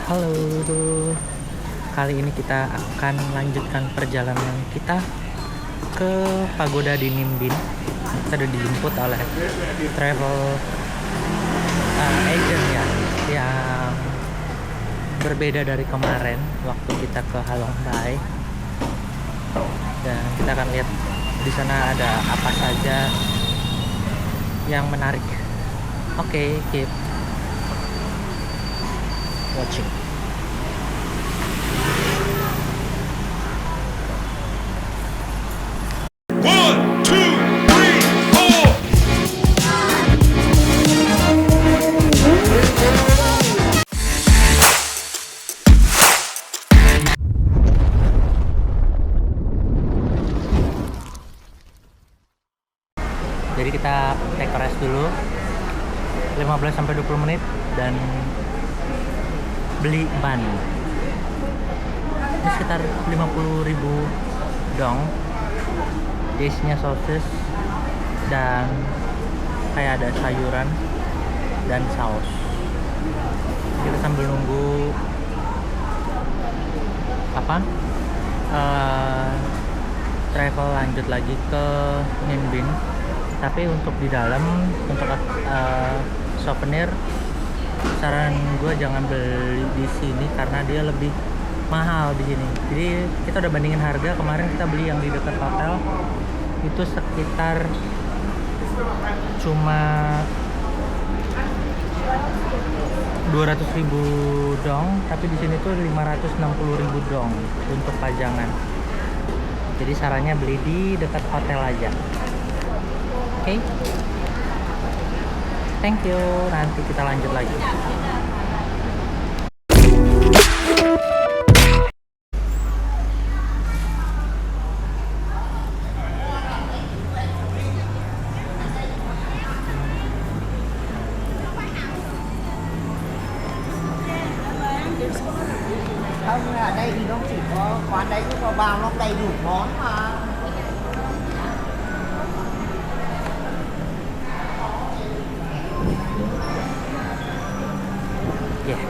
Halo, kali ini kita akan melanjutkan perjalanan kita ke Pagoda di Ninh Binh. Kita sudah dijemput oleh travel agent ya, yang berbeda dari kemarin waktu kita ke Halong Bay. Dan kita akan lihat di sana ada apa saja yang menarik. Oke, keep watching. One, two, three, four. Jadi kita take a rest dulu 15-20 menit dan beli ban. Ini sekitar 50.000 dong. Isinya sosis dan kayak ada sayuran dan saus. Kita sambil nunggu travel lanjut lagi ke Ninh Binh. Tapi untuk di dalam untuk souvenir, saran gue jangan beli di sini karena dia lebih mahal di sini. Jadi kita udah bandingin harga. Kemarin kita beli yang di dekat hotel itu sekitar cuma 200.000 dong, tapi di sini tuh 560.000 dong untuk pajangan. Jadi sarannya beli di dekat hotel aja. Oke, thank you. Nanti kita lanjut lagi. Không, ở đây thì nó chỉ có quán đấy cũng có vào nó đầy đủ món mà. Ya,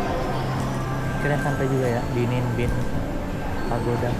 kita sampai juga ya di Ninh Binh Pagoda.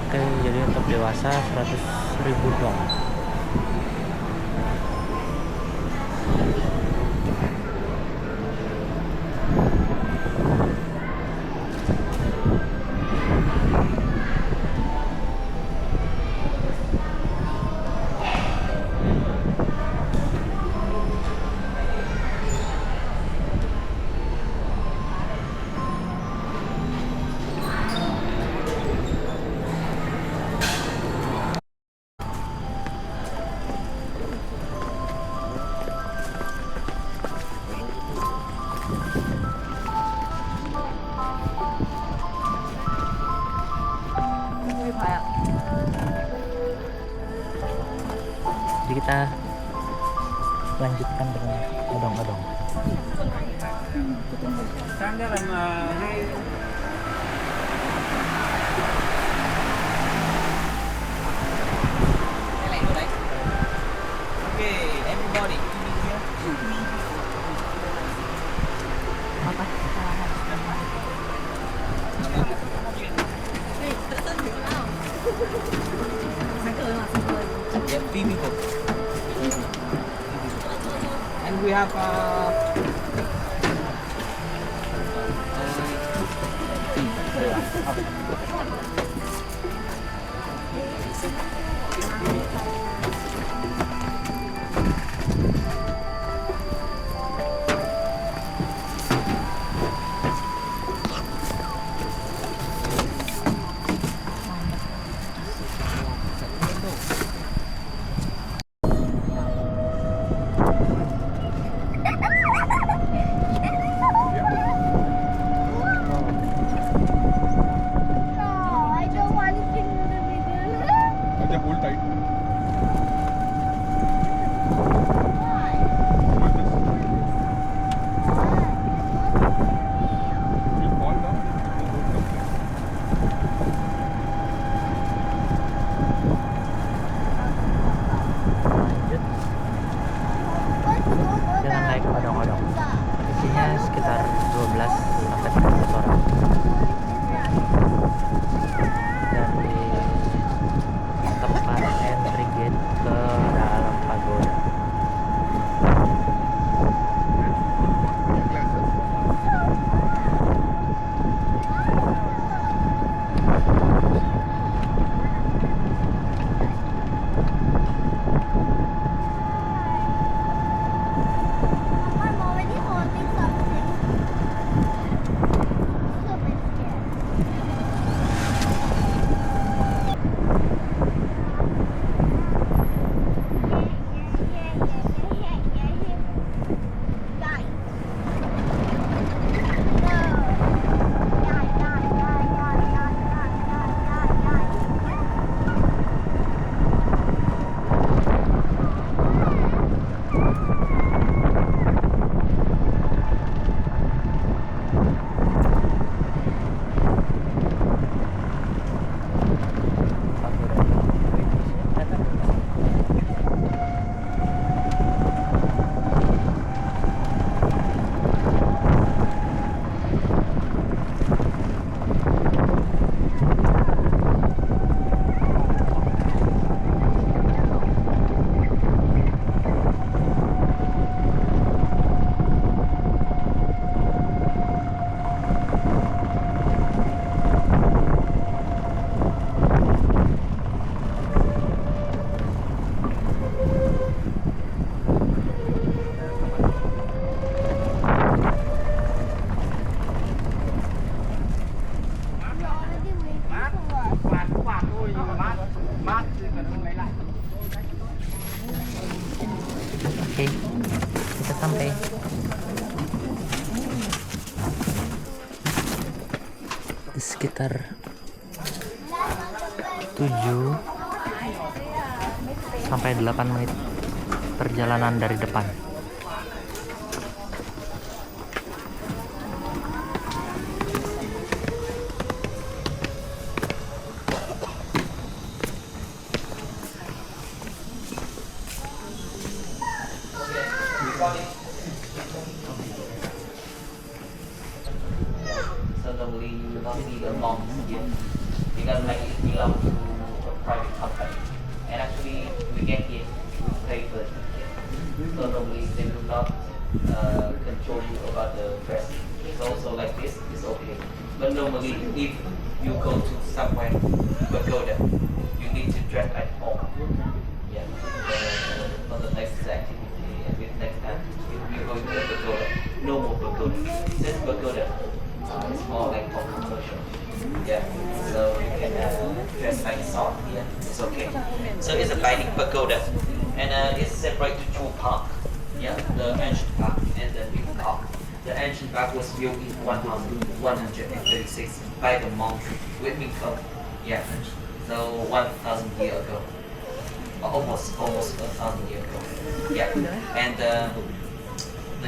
Oke, jadi untuk dewasa 100.000 dong. Jadi kita lanjutkan dengan odong-odong. Sang đây làm hai. Cái này vô đấy. Okay, everybody eating here. Yeah, three people. And we have sekitar 7 sampai 8 menit perjalanan dari depan. So normally you will not see the monks here because like it belongs to a private company. And actually we get here with papers here. So normally they will not control you about the dress. It's also like this, it's okay. But normally if you go to somewhere pagoda, you need to dress like home. Yeah. For the next activity and with next time if you go to the pagoda, no more pagoda. Just pagoda. It's more like for commercial. Yeah. So you can dress like salt here. It's okay. So it's a lighting pagoda, and it's separate to two park. Yeah, the ancient park and the new park. The ancient park was built in 1136 by the monk Whitmingham. Yeah. So 1,000 years ago. Almost 1,000 years ago. Yeah. And the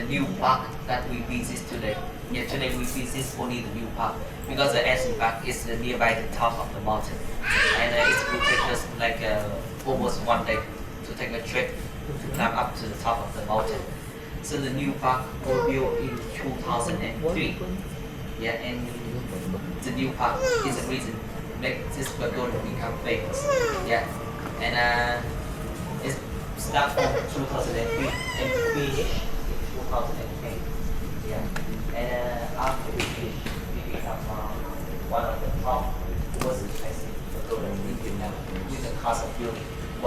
new park that we visit today. Yeah, today we visit only the new park because the ancient park is nearby the top of the mountain, and it will take us like almost one day to take a trip to climb up to the top of the mountain. So the new park was built in 2003. Yeah, and the new park is the reason make this pagoda become famous. Yeah, and it started from 2003 and finished in 2008. Yeah. And after we finish, we become one of the top most expensive pagoda in Vietnam with the cost of building $1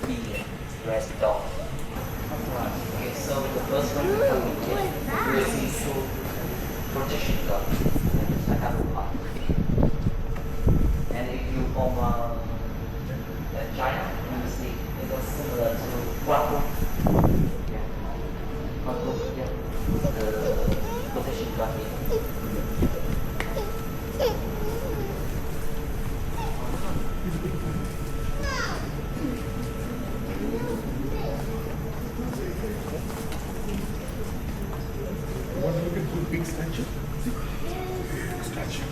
billion. Okay, so the first one we will see two protection guard and another part. And if you from China, you will see it was similar to Guangdong. Yeah, Guangdong. Yeah, the protection guard here. Want to look at the big statue? Statue.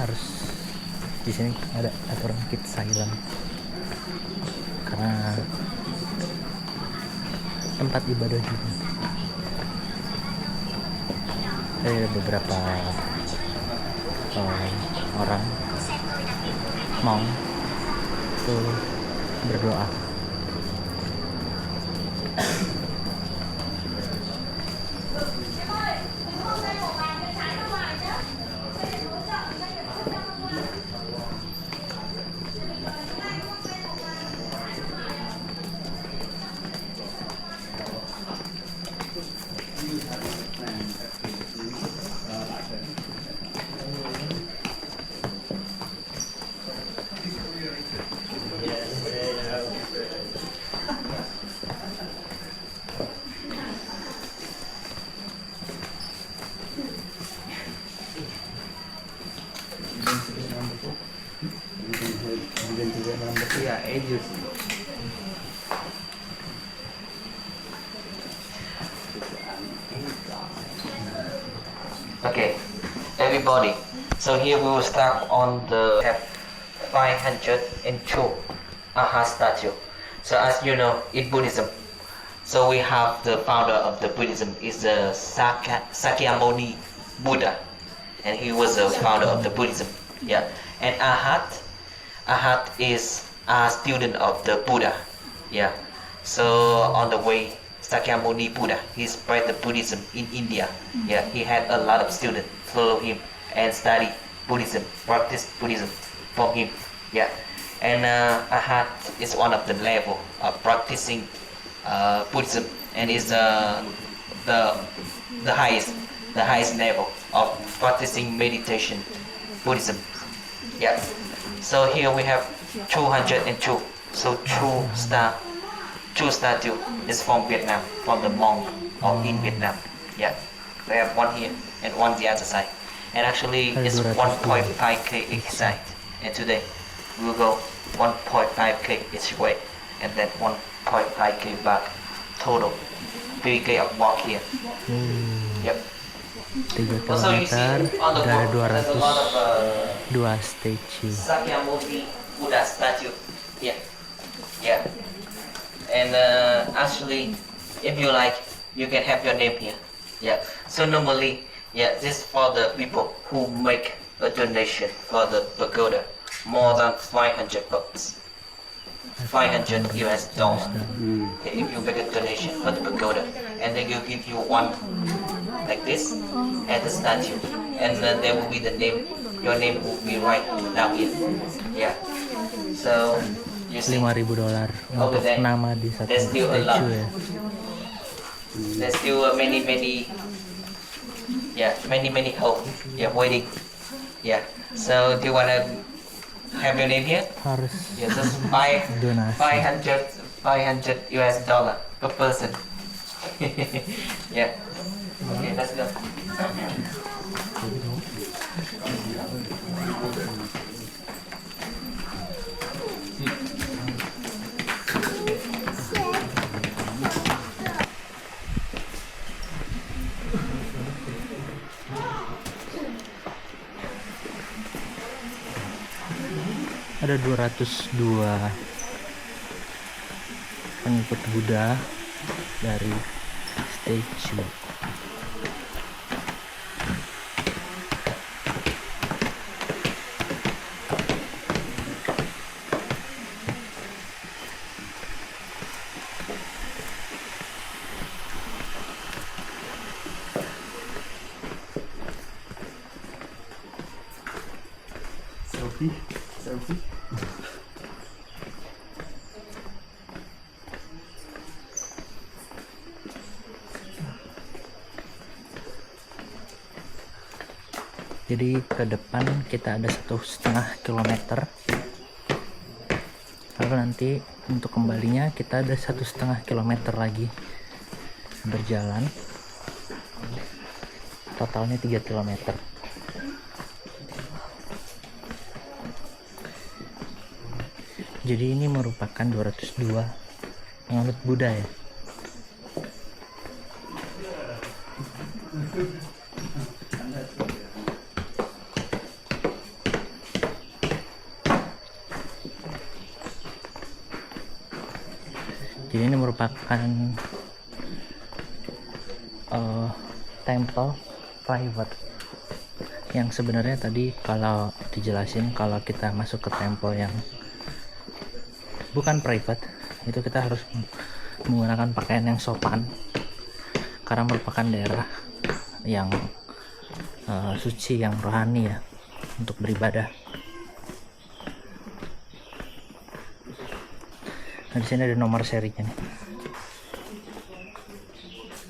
Harus di sini ada aturan keep silent karena tempat ibadah juga. Ada beberapa orang mau tuh berdoa. Yeah, ages. Okay, everybody. So here we will start on the 502 Aha statue. So as you know, in Buddhism, so we have the founder of the Buddhism is the Sakyamuni Buddha, and he was the founder of the Buddhism. Yeah, and Ahat is a student of the Buddha. Yeah, so on the way Sakyamuni Buddha. He spread the Buddhism in India. Yeah, he had a lot of students follow him and study Buddhism, practice Buddhism from him. Yeah, and Arhat is one of the level of practicing Buddhism, and is the highest level of practicing meditation Buddhism. Yeah. So here we have 202. So two statue is from Vietnam, from the monk of in Vietnam. Yeah. We have one here and one the other side. And actually it's 1.5k each side. And today we will go 1.5k each way, and then 1.5k back total. 3k of walk here. Yep. 3 Also you see kilometer on the dari board there's a lot of 202 statue. Sakyamuni Buddha statue. Yeah. Yeah. And actually, if you like, you can have your name here. Yeah. So normally, yeah, this for the people who make a donation for the pagoda, more than 500 bucks. 500 US dollars. If you make a donation for the pagoda, and then you give you one like this at the statue, and then there will be the name. Your name will be right down here. Yeah. So you see, $5.000 over untuk there, nama di satu there's still a lot. statue ya. There's still many hope. Yeah, waiting. Yeah. So do you wanna have your name here? Harus Yeah, just donasi. 500 US dollar per person. Yeah. Okay, let's go. Ada 202 pengikut Buddha dari statue. Selfie. Jadi ke depan kita ada 1,5 kilometer. Lalu nanti untuk kembalinya kita ada 1,5 kilometer lagi berjalan. Totalnya 3 kilometer. Jadi ini merupakan 202 penganut Buddha ya. Jadi ini merupakan temple private yang sebenarnya tadi kalau dijelasin, kalau kita masuk ke temple yang bukan private itu kita harus menggunakan pakaian yang sopan karena merupakan daerah yang suci, yang rohani ya, untuk beribadah. Nah, di sini ada nomor serinya nih.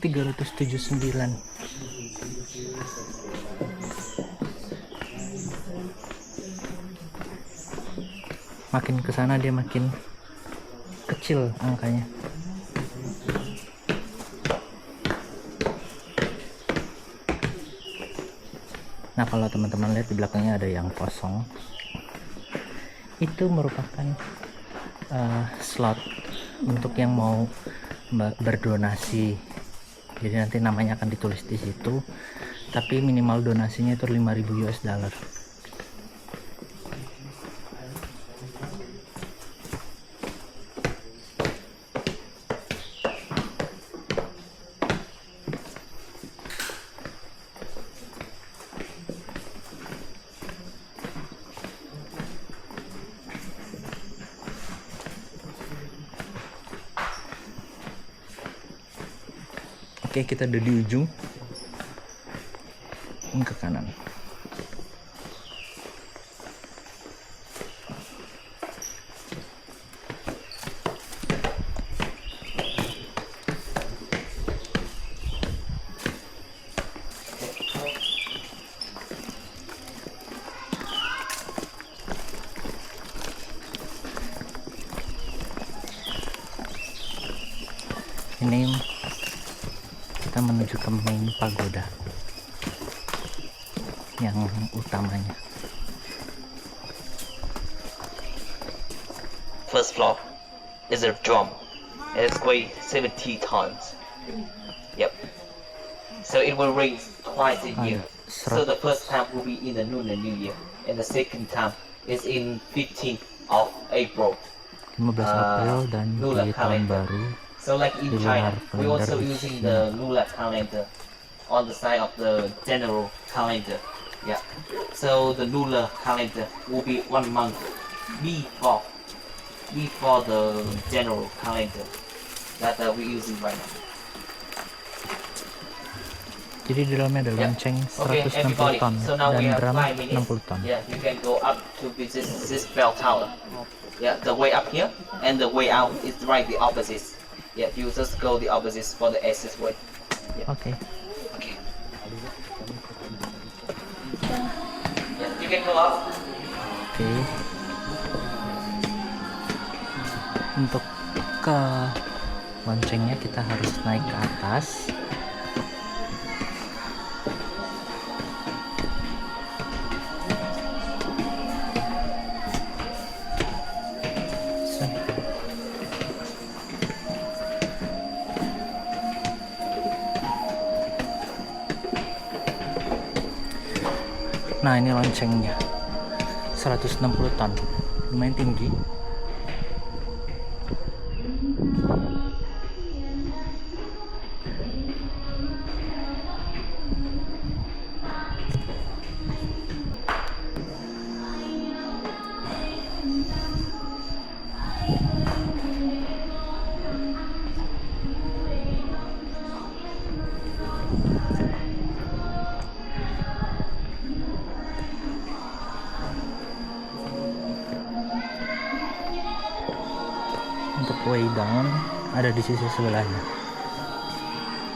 379. Makin ke sana dia makin kecil angkanya. Nah, kalau teman-teman lihat di belakangnya ada yang kosong. Itu merupakan slot untuk yang mau berdonasi. Jadi nanti namanya akan ditulis di situ, tapi minimal donasinya itu 5.000 US dollar. Oke, kita udah di ujung. Ini ke kanan. Ini kita menuju ke main pagoda yang utamanya. First floor is a drum. It's weighed 70 tons. Yep. So it will rain twice a year. So the first time will be in the Lunar New Year, and the second time is in 15th of April. 15 April dan Lunar di tahun calendar. baru. So like in The China, lunar we also calendar is using the lunar calendar on the side of the general calendar. Yeah. So the lunar calendar will be 1 month before the general calendar that we're using right now. Jadi di dalamnya ada Yeah. lonceng Okay, 160 everybody. ton So now we dan have drum 5 minutes. 60 ton. Yeah, you can go up to visit this bell tower. Yeah, the way up here and the way out is right the opposites. Yeah, you just go the opposites for the access way. Oke. Okay. Yeah, you can go up. Oke. Untuk ke loncengnya kita harus naik ke atas. Nah, ini loncengnya 160 ton, lumayan tinggi. Untuk way down ada di sisi sebelahnya,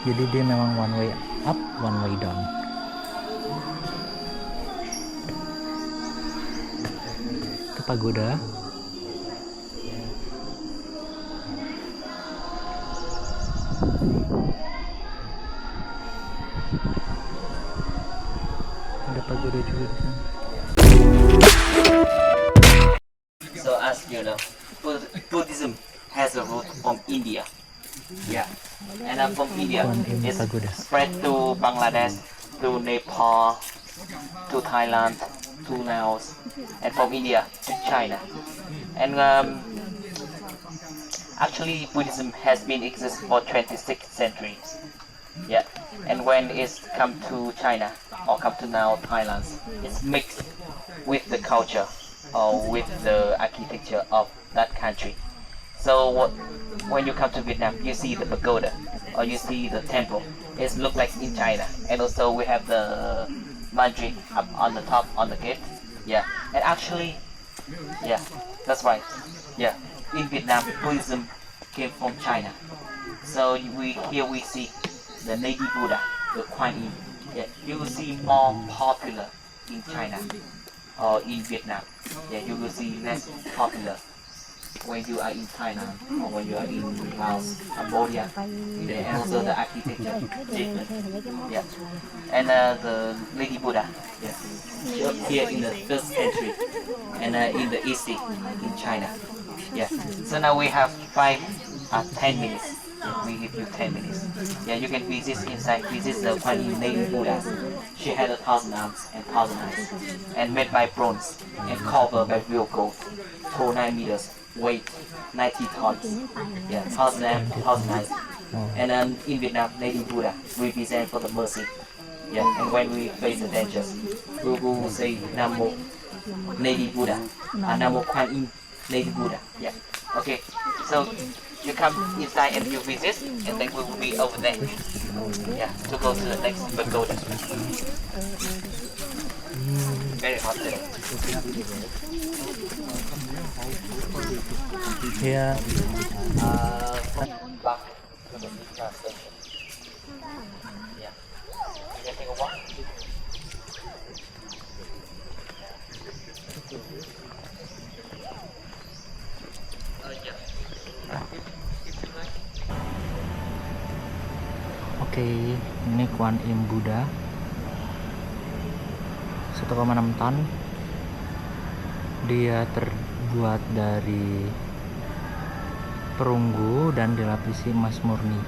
jadi dia memang one way up, one way down. Itu pagoda. Ada pagoda juga di sana. So as you know, Buddhism has a root from India. Yeah, and from India, it's spread to Bangladesh, to Nepal, to Thailand, to Laos, and from India to China. And actually, Buddhism has been exist for 26th century. Yeah, and when it's come to China or come to now Thailand, it's mixed with the culture or with the architecture of that country. So when you come to Vietnam, you see the pagoda or you see the temple. It looks like in China, and also we have the mandarin up on the top on the gate. Yeah, and actually, yeah, that's right. Yeah, in Vietnam, Buddhism came from China. So here we see the Lady Buddha, the Kuan Yin. Yeah, you will see more popular in China or in Vietnam. Yeah, you will see less popular when you are in Thailand or when you are in Laos, Cambodia. Yeah, and also the architecture different. Yeah, and the Lady Buddha. Yeah, she appeared in the 1st century and in the East in China. Yeah, so now we have 10 minutes. Yeah, we give you 10 minutes. Yeah, you can visit inside. Visit the Kuan Yin Lady Buddha. She had 1,000 arms and 1,000 eyes, and made by bronze and covered by real gold. 9 meters, weight 90 tons. Yeah, 1,000 arms, 1,000 eyes. And in Vietnam, Lady Buddha represent for the mercy. Yeah, and when we face the dangers, we will say Namo Lady Buddha, Namo Kuan Yin Lady Buddha. Yeah. Okay. So you come inside and you visit, and then we will be over there. Yeah, to go to the next pagoda. Very hot today. Ya, Back to the Mika station. Yeah. You can take a walk. Yeah. oke, ini Kuan Im Buddha 1,6 ton. Dia terbuat dari perunggu dan dilapisi emas murni.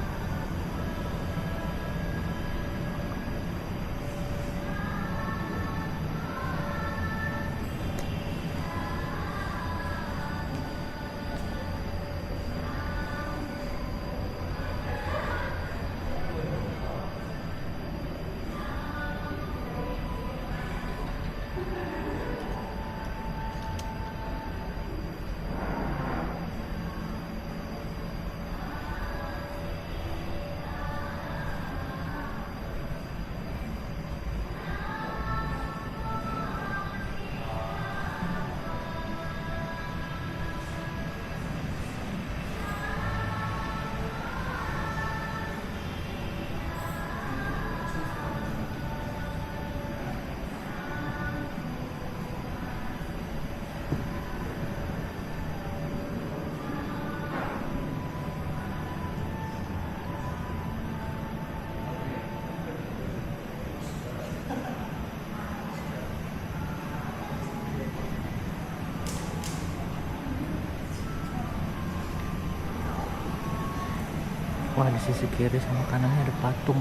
Wah, di sisi kiri sama kanannya ada patung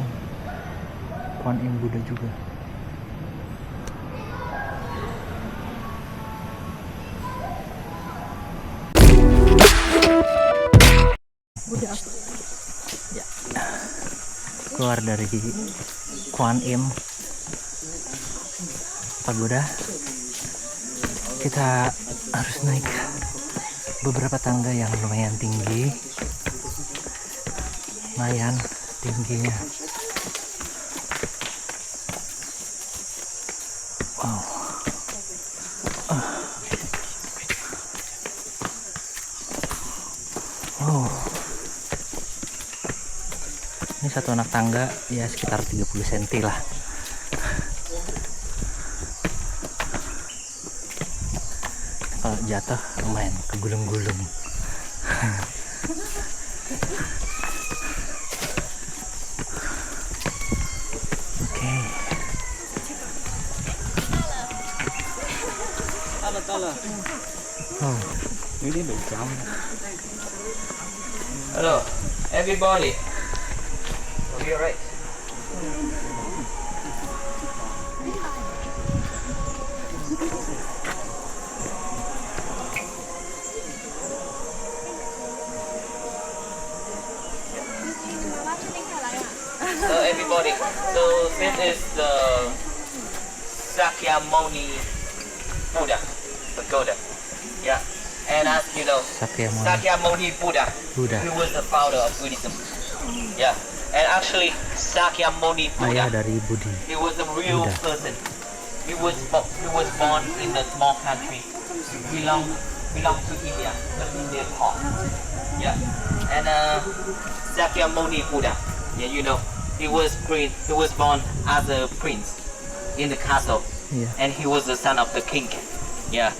Kuan Im Buddha juga. Ya. Keluar dari Kuan Im Pagoda, kita harus naik beberapa tangga yang lumayan tinggi. Lumayan tingginya. Wow. Oh. Ini satu anak tangga ya sekitar 30 cm lah. Kalau jatuh lumayan kegulung-gulung. Oh, ini udah jam. Hello, everybody. Are you alright? So everybody, so this is the Sakyamuni Buddha Pagoda. Yeah, and as you know, Sakyamuni Buddha, he was the founder of Buddhism. Yeah, and actually Sakyamuni Ayah Buddha, dari Budi. he was a real Buddha. person. He was born in a small country, belong to India, the Indian part. Yeah, and Sakyamuni Buddha, yeah, you know, he was born as a prince in the castle, Yeah. and he was the son of the king. Yeah,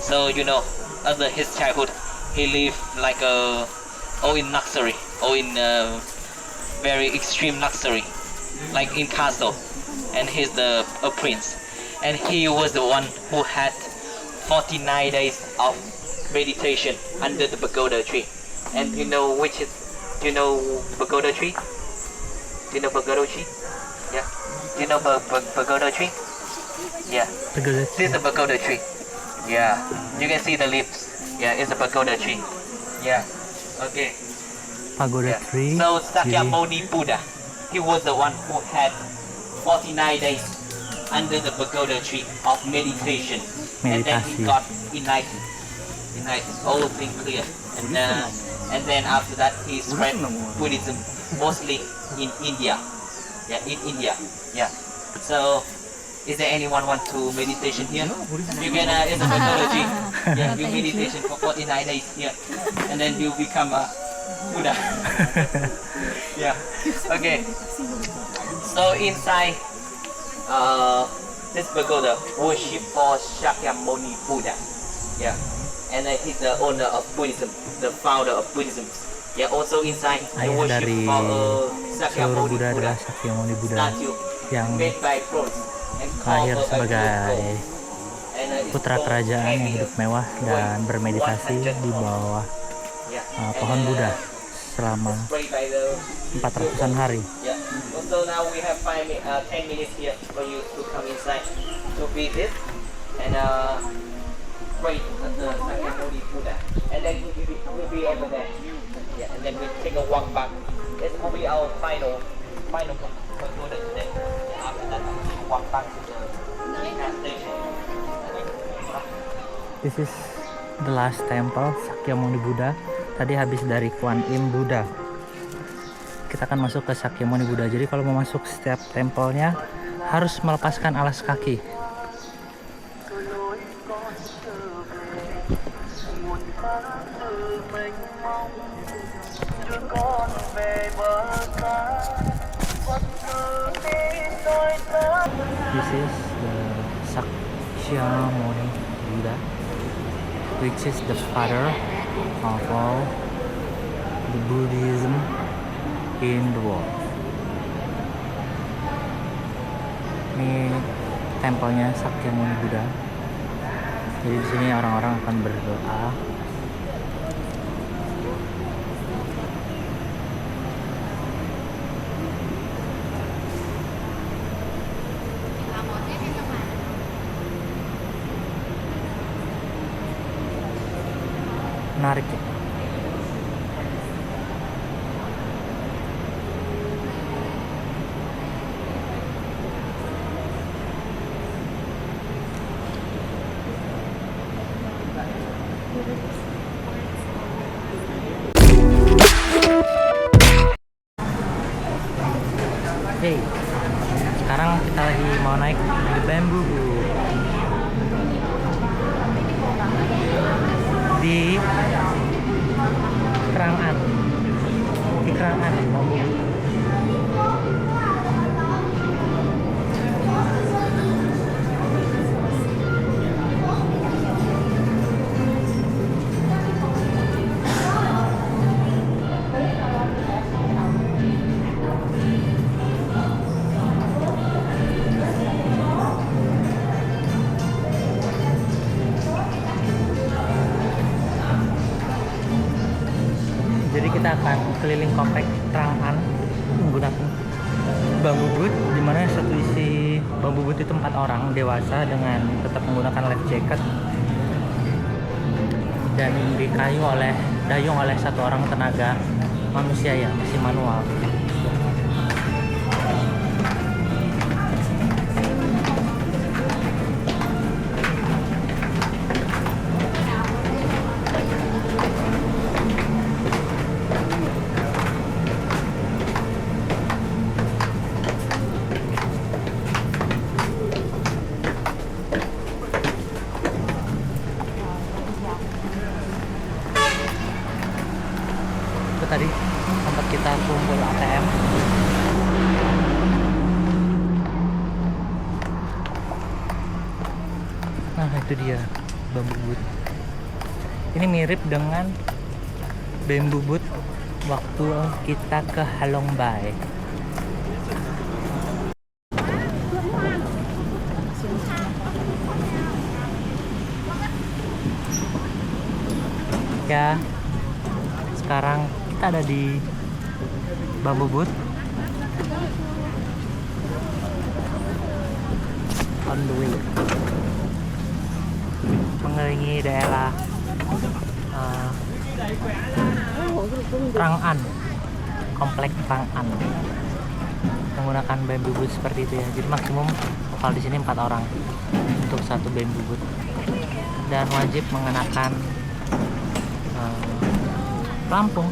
so you know, after his childhood, he lived like in luxury, or in very extreme luxury, like in castle, and he's a prince, and he was the one who had 49 days of meditation under the pagoda tree. And you know pagoda tree? Do you know pagoda tree? Yeah. Do you know pagoda tree? Yeah. This is a pagoda tree. Yeah. You can see the leaves. Yeah, it's a pagoda tree. Yeah. Okay. Pagoda Yeah. tree. So Jadi, Sakyamuni Buddha, he was the one who had 49 days under the pagoda tree of meditation, and then he Meditasi. got enlightened, all things clear, and and then after that he spread Buddhism mostly in India. Yeah, in India. Yeah. So, is there anyone want to meditation here? You can, it's a methodology. Yeah, you meditation for 49 days here, and then you become a Buddha. Yeah. Okay. So inside, this pagoda worship for Shakyamuni Buddha. Yeah. And he's the owner of Buddhism, the founder of Buddhism. Yeah. Also inside, the Ayah worship dari for seluruh Shakyamuni Buddha Buddha adalah Sakyamuni Buddha statue yang made by bronze and lahir carved sebagai and it's putra called kerajaan yang Heavy hidup mewah dan bermeditasi di bawah pohon Buddha selama sprayed by the 400-an hari. Yeah. So now we have 10 minutes here for you to come inside to visit and pray the Sakyamuni Buddha. And then we'll be over there. Yeah. And then we take a walk back. This will be our final conclusion today. And after that, we'll walk back to the gas station. This is the last temple Sakyamuni Buddha. Tadi habis dari Kuan Im Buddha. Kita akan masuk ke Sakyamuni Buddha. Jadi kalau mau masuk setiap tempelnya harus melepaskan alas kaki. This is the Sakyamuni Buddha, which is the father of all the Buddhism in the world. Ini tempelnya Sakyamuni Buddha. Jadi di sini orang-orang akan berdoa. Menarik ya. Hey, sekarang kita lagi mau naik the bamboo di Krang-an. Di Krang-an. Jadi kita akan keliling komplek Krang-an menggunakan bambu boot, di mana satu isi bambu boot itu 4 orang dewasa dengan tetap menggunakan life jacket dan dayung oleh 1 orang tenaga manusia ya, masih manual. Tadi tempat kita kumpul ATM. Nah itu dia bambu boot. Ini mirip dengan bambu boot waktu kita ke Halong Bay. Ya, sekarang kita ada di bambu boot on the way mengelilingi daerah Krang-an, komplek Krang-an, menggunakan bambu boot seperti itu ya. Jadi maksimum total di sini 4 orang untuk satu bambu boot dan wajib mengenakan Lampung.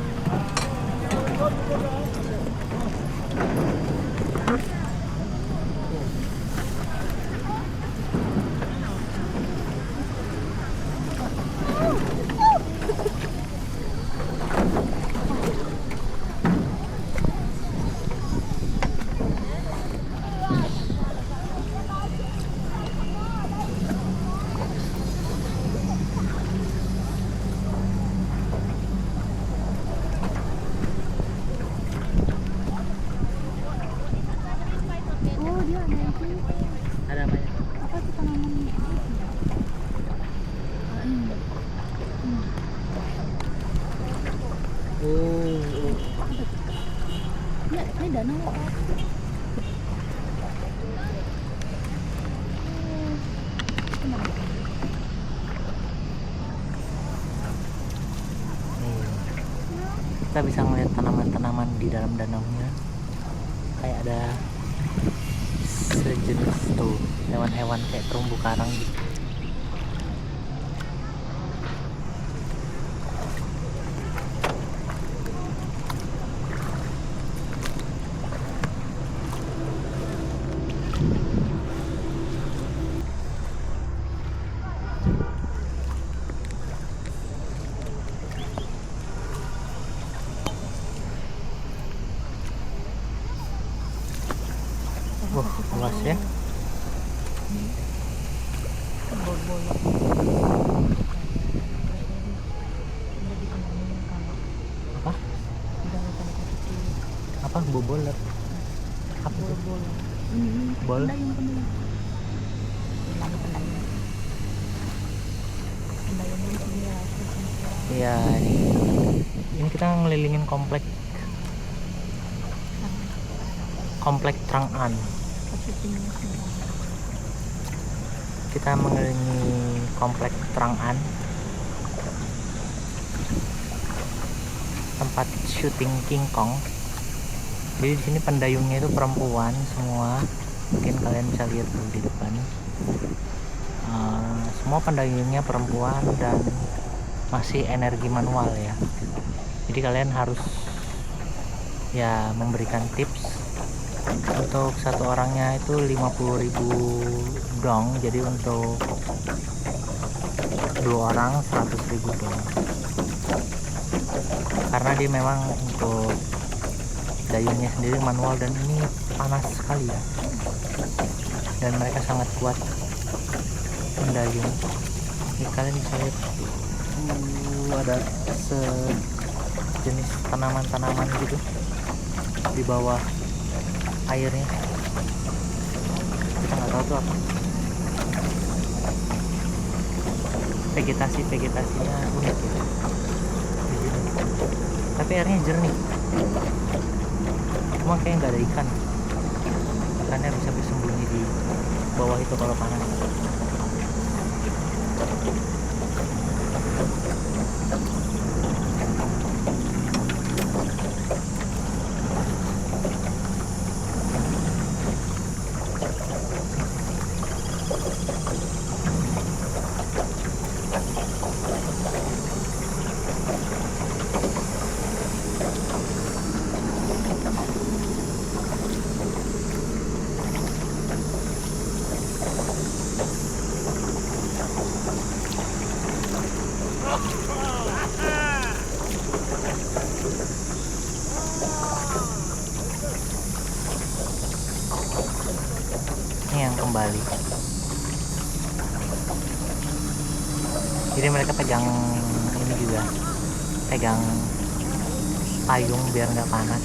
Oh dia ada itu Ada apa ya? apa tuh tanaman ini Oh. ya ini danau apa Nih, kita bisa melihat tanaman-tanaman di dalam danaunya. Kayak ada sejenis tuh hewan-hewan kayak terumbu karang gitu. Wah, luas ya. Apa? Apa boboler? Apa itu? Bol? Iya, ini kita ngelilingin komplek Trang'an. Kita mengelilingi komplek Trang'an, tempat syuting King Kong. Jadi di sini pendayungnya itu perempuan semua, mungkin kalian bisa lihat tuh di depan. Semua pendayungnya perempuan dan masih energi manual ya. Jadi kalian harus ya memberikan tips. Untuk satu orangnya itu 50.000 dong, jadi untuk 2 orang 100.000 dong, karena dia memang untuk dayungnya sendiri manual dan ini panas sekali ya, dan mereka sangat kuat mendayung. Ini kalian bisa lihat ada sejenis tanaman-tanaman gitu di bawah airnya, kita nggak tahu tuh apa. Vegetasinya unik ya di sini, tapi airnya jernih, cuma kayak nggak ada ikannya bisa bersembunyi di bawah itu kalau panas. Ini yang kembali, jadi mereka pegang ini juga, pegang payung biar nggak panas.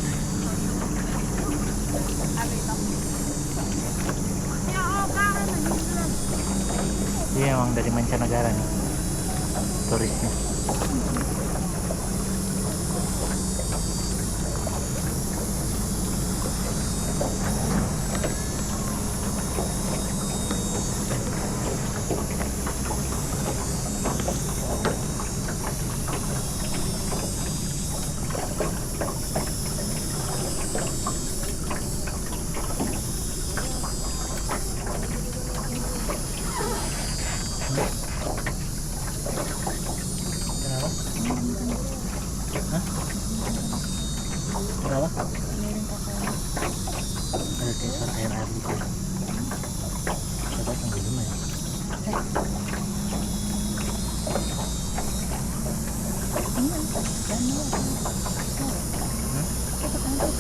Dia emang dari mancanegara nih turisnya. Kenapa? Kenapa? Dengerin kakaknya. Ada kayak suara air gitu. Coba yang dulu ya. Ini danau apa? Apa tangkap?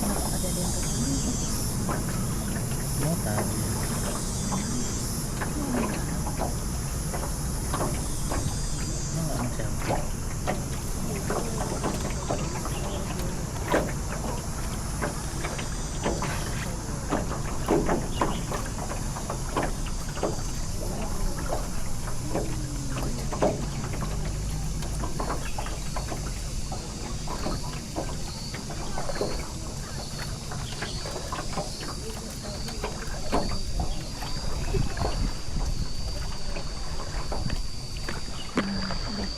Kenapa ada yang kesini? Mau tahu. Mau nggak mau siapa?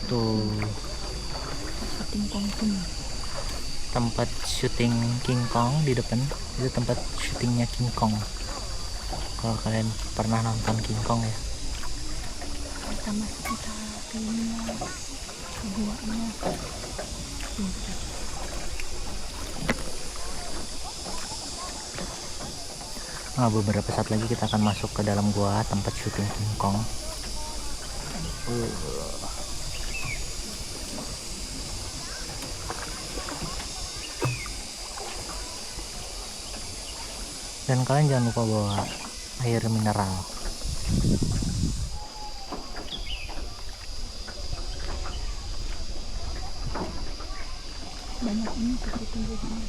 Tuh Syuting kongkung. tempat syuting King Kong di depan, itu tempat syutingnya King Kong. Kalau kalian pernah nonton King Kong ya. Kita masuk kita ke ini ke guanya. Nah, beberapa saat lagi kita akan masuk ke dalam gua tempat syuting King Kong. Dan kalian jangan lupa bawa air mineral. Banyak ini kita tunggu ini.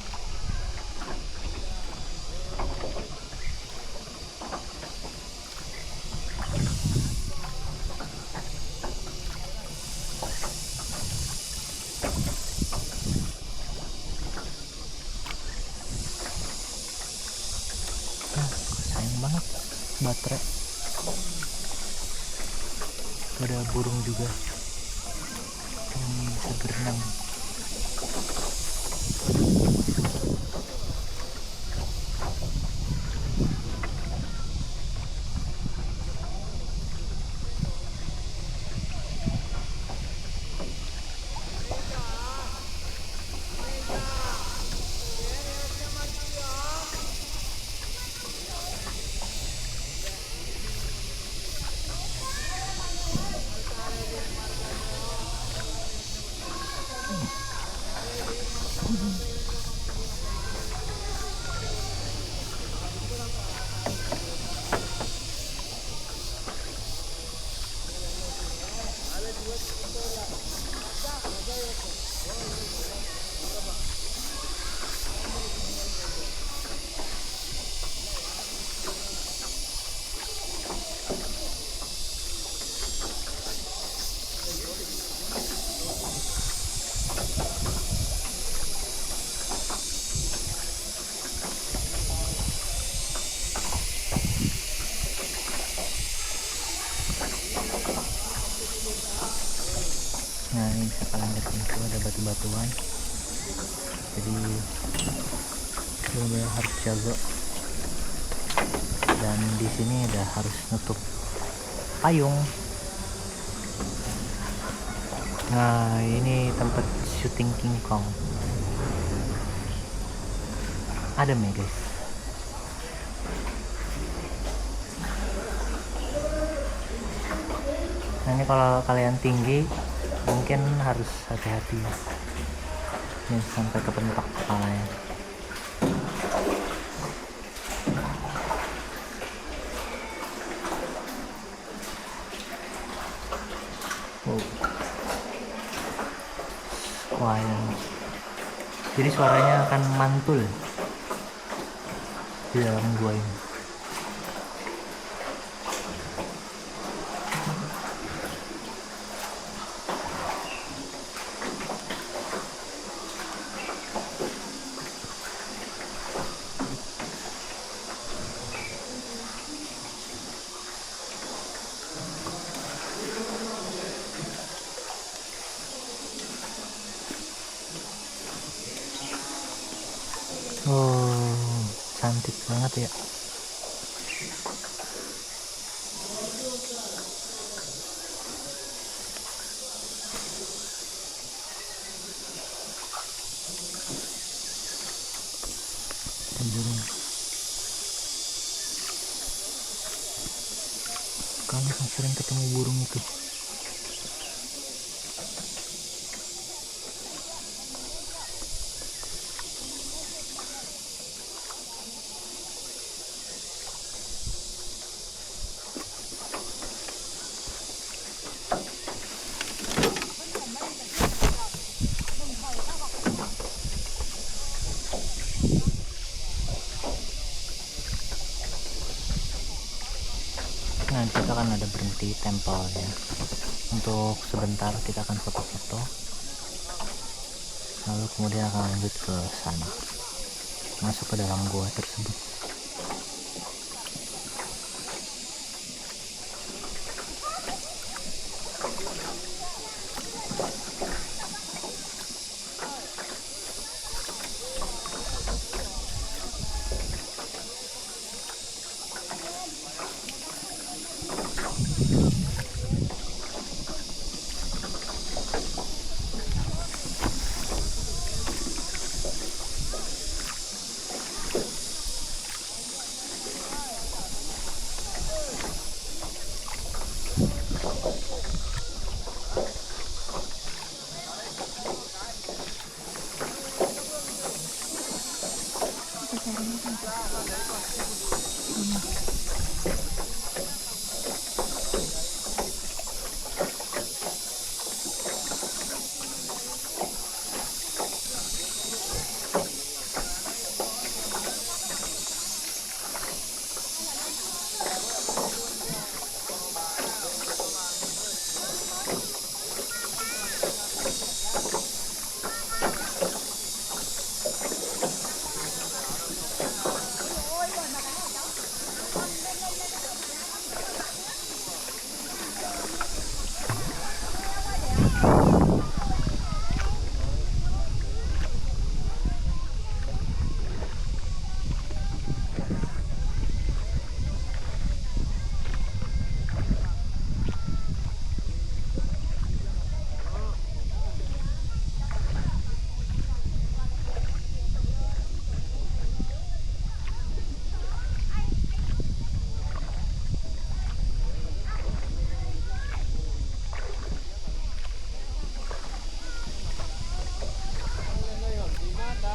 Sayang banget baterai. Ada burung juga yang bisa berenang. Nah, ini bisa kalian lihat itu ada batu-batuan, jadi benar-benar harus jaga. Dan di sini udah harus nutup payung. Nah, ini tempat syuting King Kong. Adem ya guys. Nah, ini kalau kalian tinggi mungkin harus hati-hati. Ini sampai ke pentok kepalanya. Wah, jadi suaranya akan mantul di dalam gua ini. Oh, cantik banget ya. Kami kan sering ketemu burung itu. Nah, kita kan ada berhenti tempelnya. Untuk sebentar kita akan foto-foto. Lalu kemudian akan lanjut ke sana. Masuk ke dalam gua tersebut.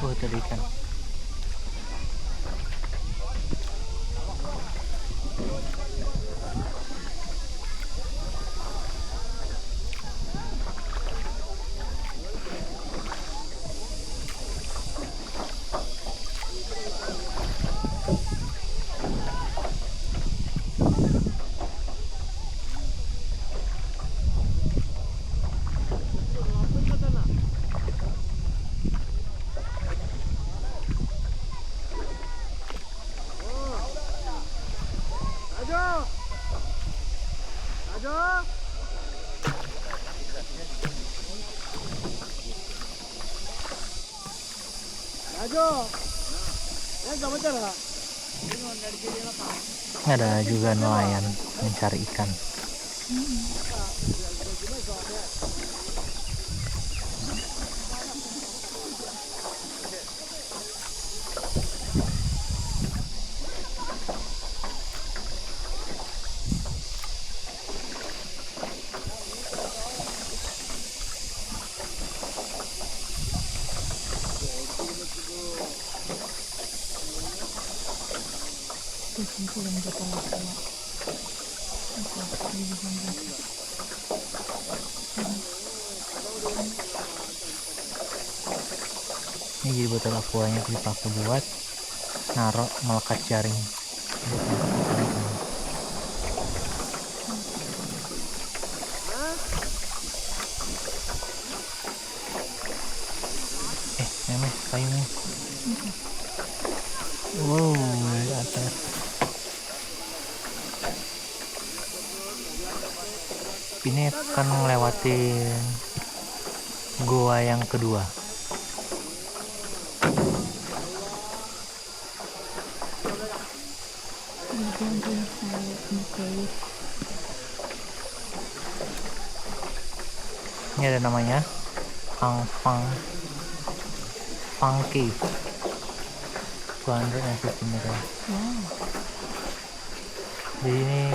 Itu ada ikan. Ada juga nelayan mencari ikan. Ini jadi botol aquanya dipakai buat narok melekat jaring. Memang kayunya. Wow, di atas. Ini akan melewati goa yang kedua. Ini ada namanya Fang Cave, 250 meter. Jadi ini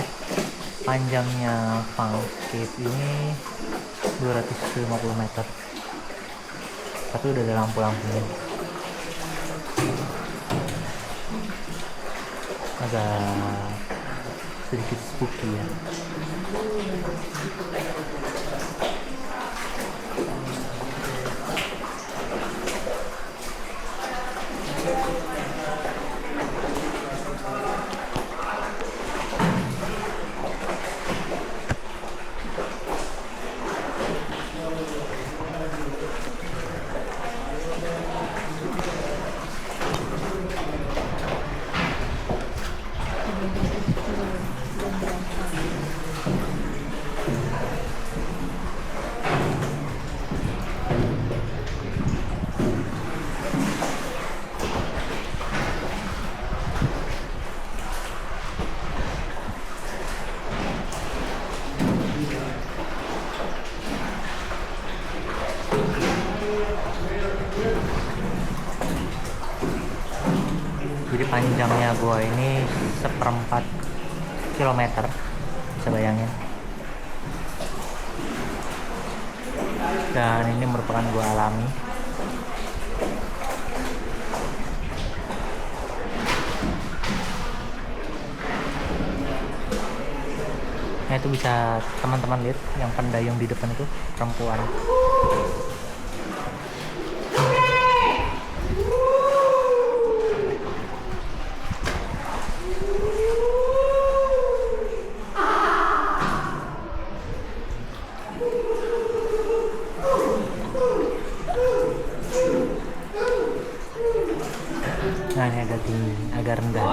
Panjangnya Fangkit ini 250 meter, tapi udah ada lampu-lampunya. Agak sedikit spooky ya. Jadi panjangnya gua ini 1/4 kilometer, bisa bayangin. Dan ini merupakan gua alami. Nah itu bisa teman-teman lihat yang pendayung di depan itu perempuan. Nah ini agak tinggi, agak rendah.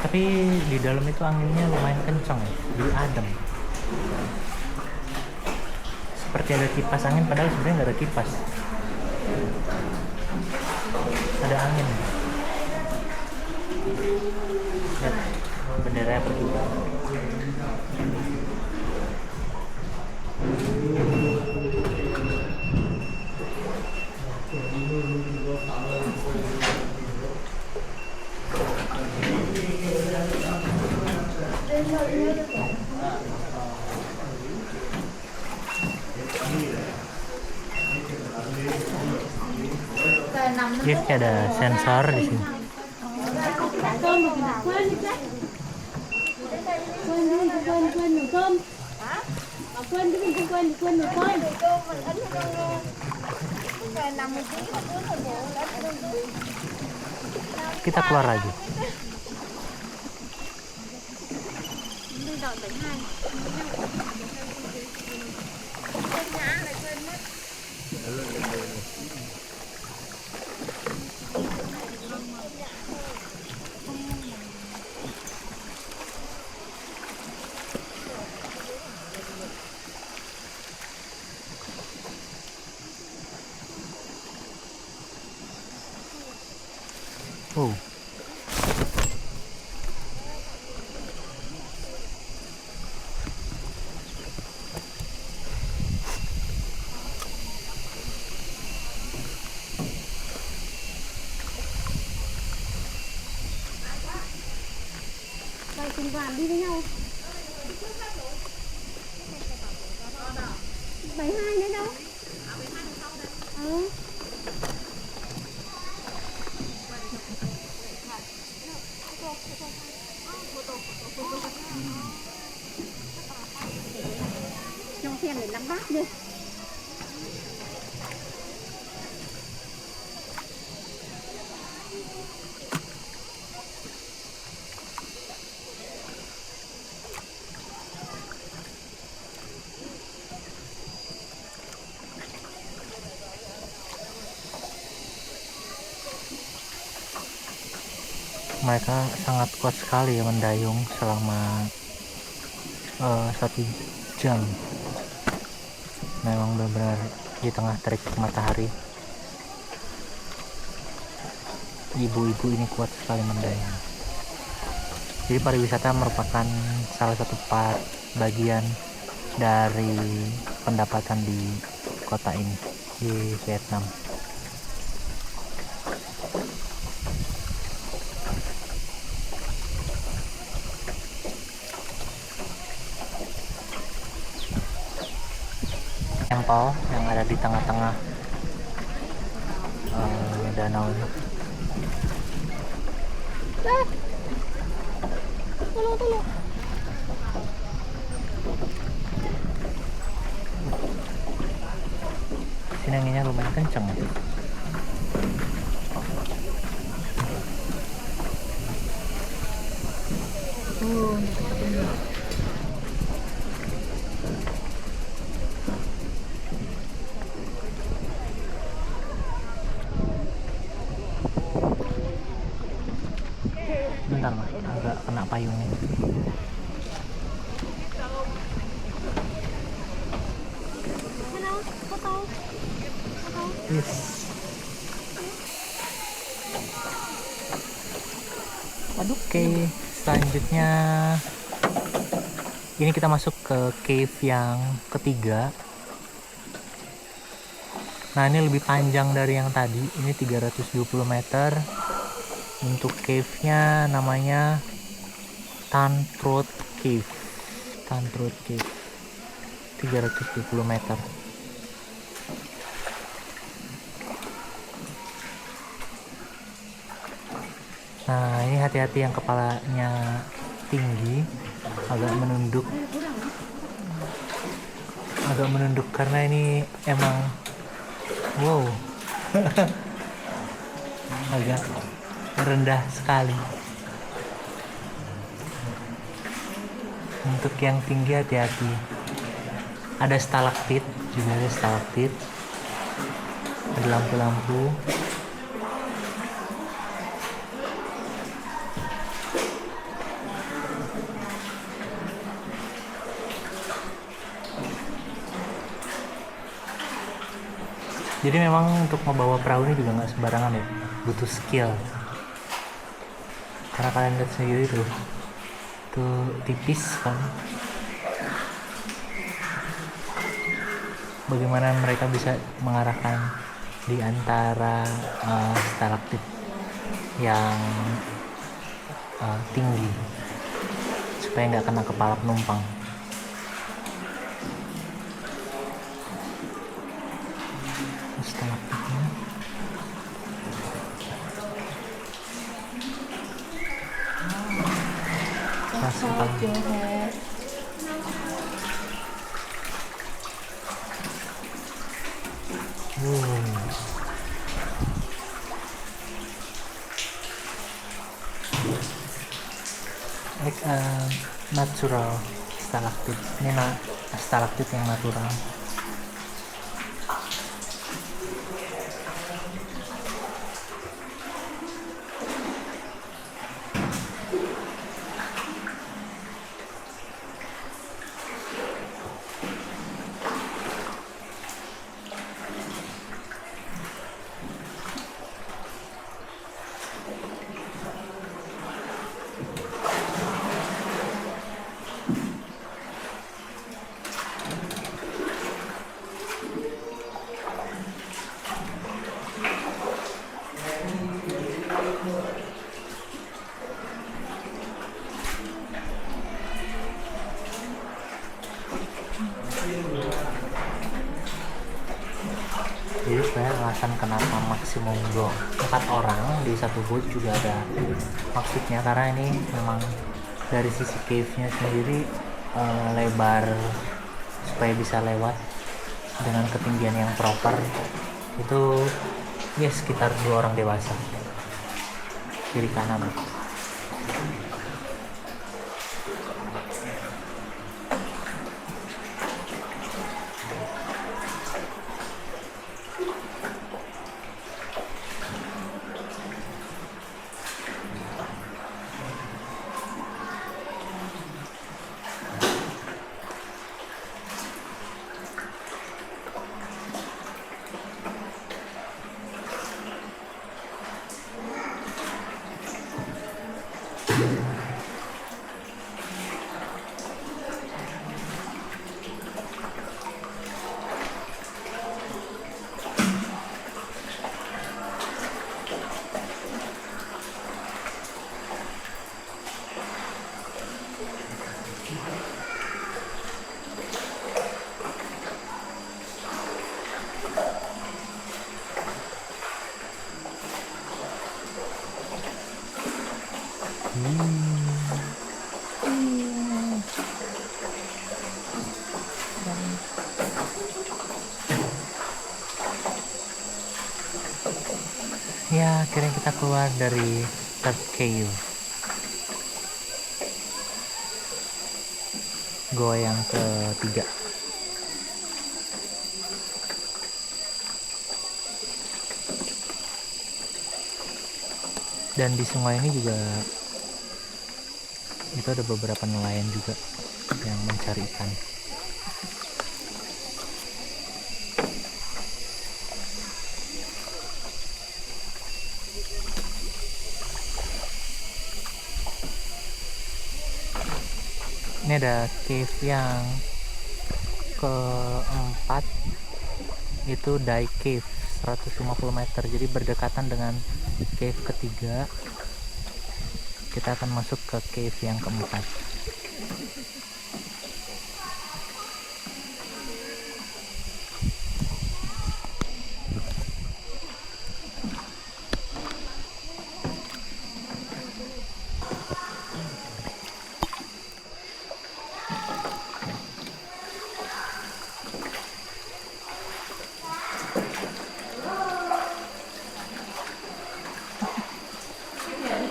Tapi di dalam itu anginnya lumayan kencang ya, jadi adem. Seperti ada kipas angin, padahal sebenarnya nggak ada kipas. Ada angin. Lihat, benderanya berkibar. Dia kayak ada sensor di sini. Kita keluar lagi. Oh. Vậy cùng đoàn đi với nhau. 72 nữa đâu? Trong xem để nắm bắt đi. Mereka sangat kuat sekali ya mendayung selama 1 jam. Memang benar-benar di tengah terik matahari. Ibu-ibu ini kuat sekali mendayung. Jadi pariwisata merupakan salah satu bagian dari pendapatan di kota ini di Vietnam. Tempel yang ada di tengah-tengah danau ini. Tolong. Sini anginnya lumayan kenceng. Bentar mas, agak kena payungnya. Hello, foto. Yes. Oke, selanjutnya ini kita masuk ke cave yang ketiga. Nah, ini lebih panjang dari yang tadi. Ini 320 meter. Untuk cave-nya namanya Tan Trot Cave. Tan Trot Cave. 320 meter. Nah, ini hati-hati yang kepalanya tinggi, agak menunduk. Agak menunduk karena ini emang wow. Agak rendah sekali. Untuk yang tinggi hati-hati. Ada stalaktit, juga ada stalaktit. Ada lampu-lampu. Jadi memang untuk membawa perahu ini juga nggak sembarangan ya, butuh skill. Karena kalian lihat sendiri tuh tipis kan. Bagaimana mereka bisa mengarahkan di antara stalaktit yang tinggi supaya nggak kena kepala penumpang. Stalaktitnya like natural stalaktit. Ini stalaktit yang natural. Jadi sebenarnya alasan kenapa maksimum 4 orang di satu boat juga ada maksudnya, karena ini memang dari sisi cave-nya sendiri lebar supaya bisa lewat dengan ketinggian yang proper itu ya sekitar 2 orang dewasa kiri kanan. Ya, akhirnya kita keluar dari Third Cave. Goa yang ketiga. Dan di sungai ini juga itu ada beberapa nelayan juga yang mencari ikan. Ini ada cave yang keempat, itu Dai Cave 150 meter, jadi berdekatan dengan cave ketiga. Kita akan masuk ke cave yang keempat.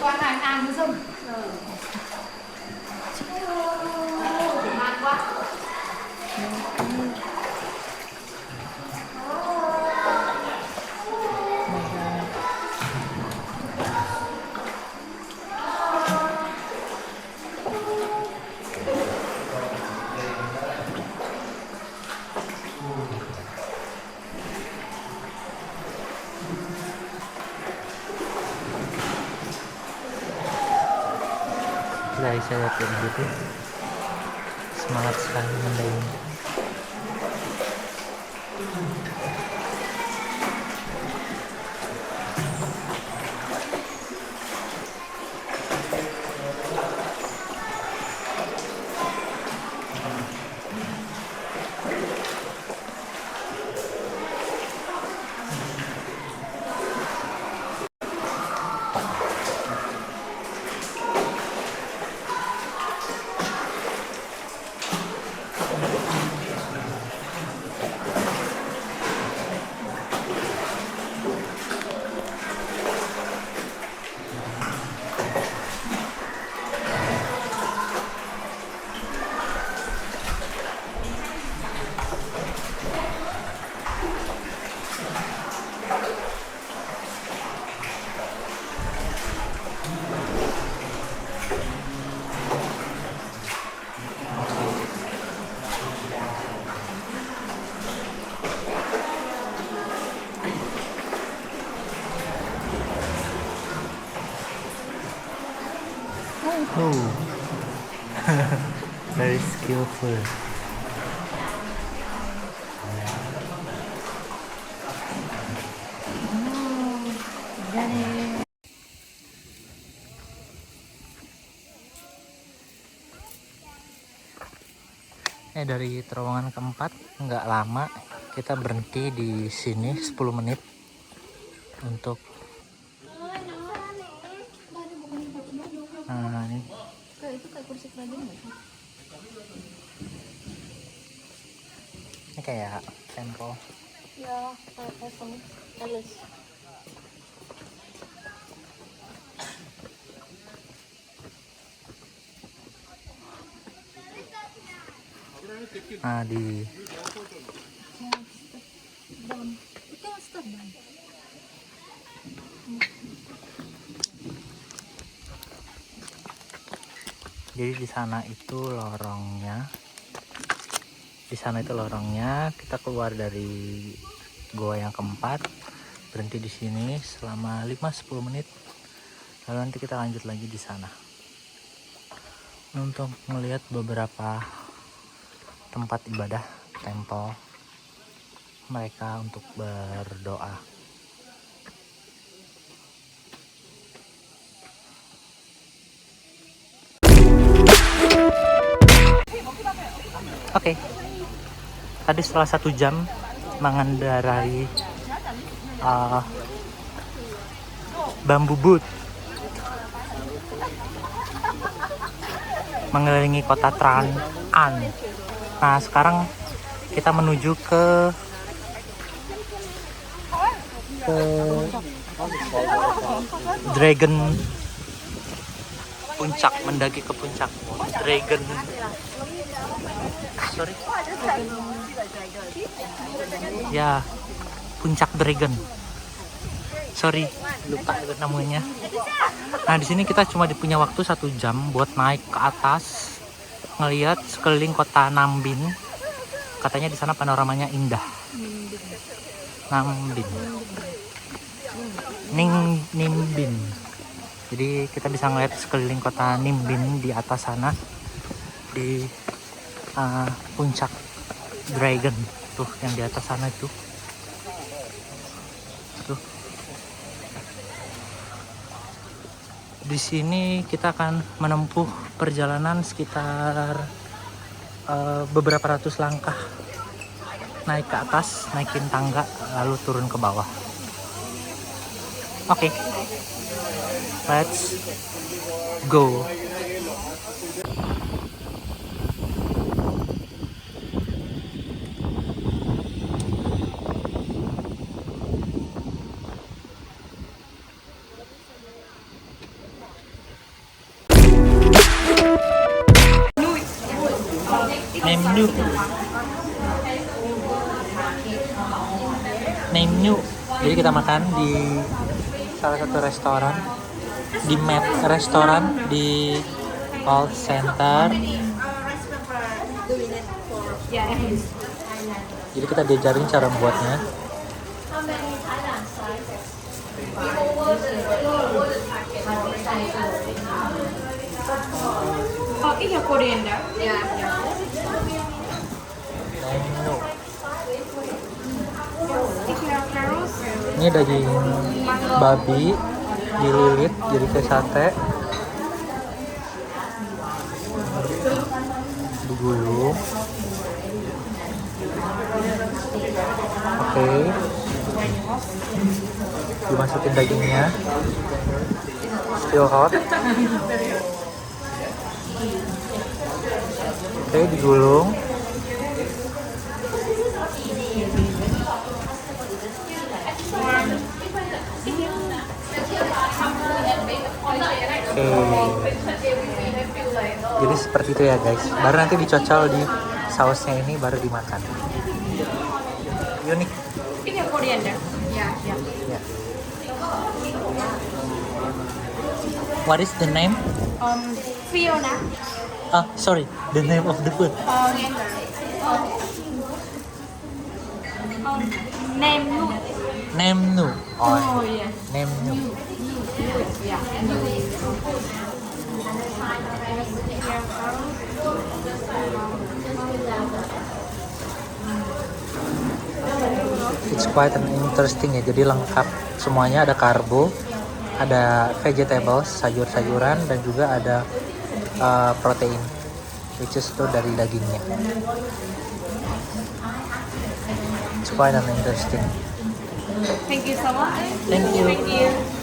Con này ăn cái sông. Ngon quá. Guys, saya lihat kayak begitu, semangat sekali mendayung. Oh, very skillful. Dari terowongan keempat nggak lama, kita berhenti di sini 10 menit untuk ini. Kayak itu kayak kursi kerajaan nggak sih? Ini kayak tempel. Ya, kayak kosong. Halus. Nah, di Dalam. Itu yang stop bang. jadi di sana itu lorongnya. Di sana itu lorongnya. Kita keluar dari goa yang keempat, berhenti di sini selama 5-10 menit. Lalu nanti kita lanjut lagi di sana untuk melihat beberapa tempat ibadah, tempel mereka untuk berdoa. Oke, tadi setelah 1 jam mengendarai bamboo boat, mengelilingi kota Traan. Nah, sekarang kita menuju ke Dragon Puncak, mendaki ke puncak Dragon. Sorry. Ya, puncak Dragon. Sorry, lupa namanya. Nah, di sini kita cuma punya waktu 1 jam buat naik ke atas, ngelihat sekeliling kota Nambin. Katanya di sana panoramanya indah. Nambin. Nimbin. Jadi kita bisa ngeliat sekeliling kota Nimbin di atas sana, di puncak Dragon tuh yang di atas sana itu. Tuh. Di sini kita akan menempuh perjalanan sekitar beberapa ratus langkah, naik ke atas, naikin tangga, lalu turun ke bawah. Oke, let's go. Menu. Jadi kita makan di salah satu restoran, di Map restoran di Old Center. Jadi kita diajarin cara buatnya. Oh, iya koriander. Ya. Menu. Terus Ini daging babi dililit jadi kayak sate, digulung. Oke, dimasukin dagingnya, still hot. Oke, digulung. Jadi seperti itu ya guys. Baru nanti dicocol di sausnya ini, baru dimakan. Unik. ini koriander. Ya. Ya. What is the name? Fiona. Sorry, the name of the food. Name Nemnu. Oh iya. Nemnu. Ya. It's quite an interesting ya. Jadi lengkap semuanya, ada karbo, ada vegetables, sayur-sayuran, dan juga ada protein, which is itu dari dagingnya. It's quite an interesting. Thank you so much. Thank you. Thank you.